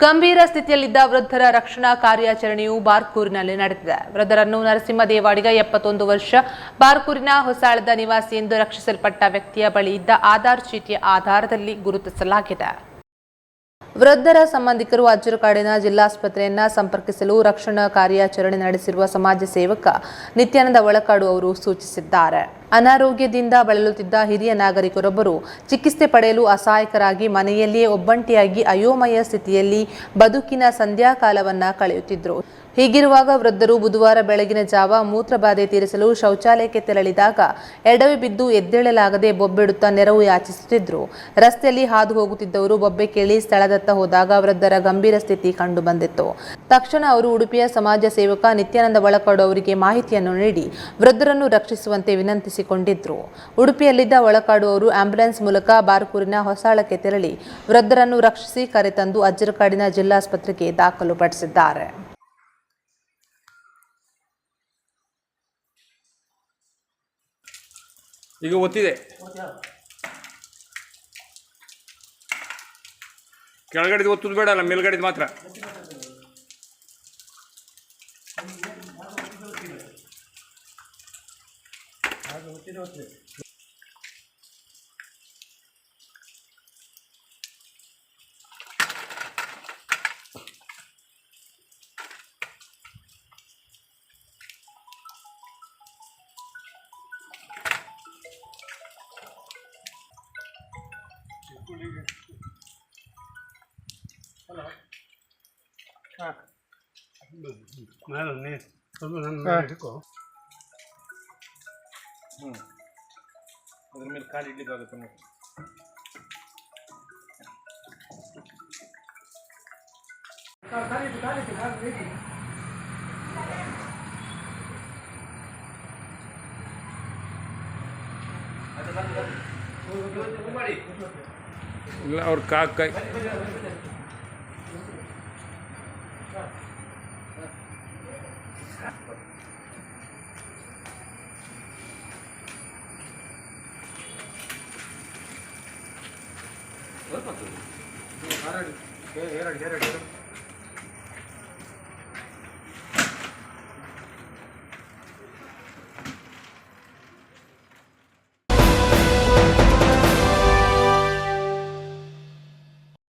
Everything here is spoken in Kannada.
ಗಂಭೀರ ಸ್ಥಿತಿಯಲ್ಲಿದ್ದ ವೃದ್ಧರ ರಕ್ಷಣಾ ಕಾರ್ಯಾಚರಣೆಯು ಬಾರ್ಕೂರಿನಲ್ಲಿ ನಡೆದಿದೆ. ವೃದ್ಧರನ್ನು ನರಸಿಂಹ ದೇವಾಡಿಗ 71 ವರ್ಷ ಬಾರ್ಕೂರಿನ ಹೊಸಾಳದ ನಿವಾಸಿ ಎಂದು ರಕ್ಷಿಸಲ್ಪಟ್ಟ ವ್ಯಕ್ತಿಯ ಬಳಿ ಇದ್ದ ಆಧಾರ್ ಚೀಟಿಯ ಆಧಾರದಲ್ಲಿ ಗುರುತಿಸಲಾಗಿದೆ. ವೃದ್ಧರ ಸಂಬಂಧಿಕರು ಅಜ್ಜರಕಾಡಿನ ಜಿಲ್ಲಾಸ್ಪತ್ರೆಯನ್ನ ಸಂಪರ್ಕಿಸಲು ರಕ್ಷಣಾ ಕಾರ್ಯಾಚರಣೆ ನಡೆಸಿರುವ ಸಮಾಜ ಸೇವಕ ನಿತ್ಯಾನಂದ ಒಳಕಾಡು ಅವರು ಸೂಚಿಸಿದ್ದಾರೆ. ಅನಾರೋಗ್ಯದಿಂದ ಬಳಲುತ್ತಿದ್ದ ಹಿರಿಯ ನಾಗರಿಕರೊಬ್ಬರು ಚಿಕಿತ್ಸೆ ಪಡೆಯಲು ಅಸಹಾಯಕರಾಗಿ ಮನೆಯಲ್ಲಿಯೇ ಒಬ್ಬಂಟಿಯಾಗಿ ಅಯೋಮಯ ಸ್ಥಿತಿಯಲ್ಲಿ ಬದುಕಿನ ಸಂಧ್ಯಾಕಾಲವನ್ನ ಕಳೆಯುತ್ತಿದ್ದರು. ಹೀಗಿರುವಾಗ ವೃದ್ಧರು ಬುಧವಾರ ಬೆಳಗಿನ ಜಾವ ಮೂತ್ರಬಾಧೆ ತೀರಿಸಲು ಶೌಚಾಲಯಕ್ಕೆ ತೆರಳಿದಾಗ ಎಡವಿ ಬಿದ್ದು ಎದ್ದೇಳಲಾಗದೆ ಬೊಬ್ಬೆಡುತ್ತಾ ನೆರವು ಯಾಚಿಸುತ್ತಿದ್ದರು. ರಸ್ತೆಯಲ್ಲಿ ಹಾದು ಹೋಗುತ್ತಿದ್ದವರು ಬೊಬ್ಬೆ ಕೇಳಿ ಸ್ಥಳದತ್ತ ಹೋದಾಗ ವೃದ್ಧರ ಗಂಭೀರ ಸ್ಥಿತಿ ಕಂಡುಬಂದಿತ್ತು. ತಕ್ಷಣ ಅವರು ಉಡುಪಿಯ ಸಮಾಜ ಸೇವಕ ನಿತ್ಯಾನಂದ ಒಳಕಾಡು ಅವರಿಗೆ ಮಾಹಿತಿಯನ್ನು ನೀಡಿ ವೃದ್ಧರನ್ನು ರಕ್ಷಿಸುವಂತೆ ವಿನಂತಿಸಿಕೊಂಡಿದ್ರು. ಉಡುಪಿಯಲ್ಲಿದ್ದ ಒಳಕಾಡು ಅವರು ಆಂಬ್ಯುಲೆನ್ಸ್ ಮೂಲಕ ಬಾರ್ಕೂರಿನ ಹೊಸಾಳಕ್ಕೆ ತೆರಳಿ ವೃದ್ಧರನ್ನು ರಕ್ಷಿಸಿ ಕರೆತಂದು ಅಜ್ಜರಕಾಡಿನ ಜಿಲ್ಲಾಸ್ಪತ್ರೆಗೆ ದಾಖಲುಪಡಿಸಿದ್ದಾರೆ. ಈಗ ಒತ್ತಿದೆ, ಕೆಳಗಡೆ ಒತ್ತುದು ಬೇಡ, ಅಲ್ಲ ಮೇಲ್ಗಡೆ ಮಾತ್ರ. ಅದ್ರ ಮೇಲೆ ಕಾಲು ಇಡ್ಲಿಕ್ಕಾಗುತ್ತೆ ನೋಡಿ. ಇಲ್ಲ ಅವ್ರ ಕೈ ಏರಾಡಿ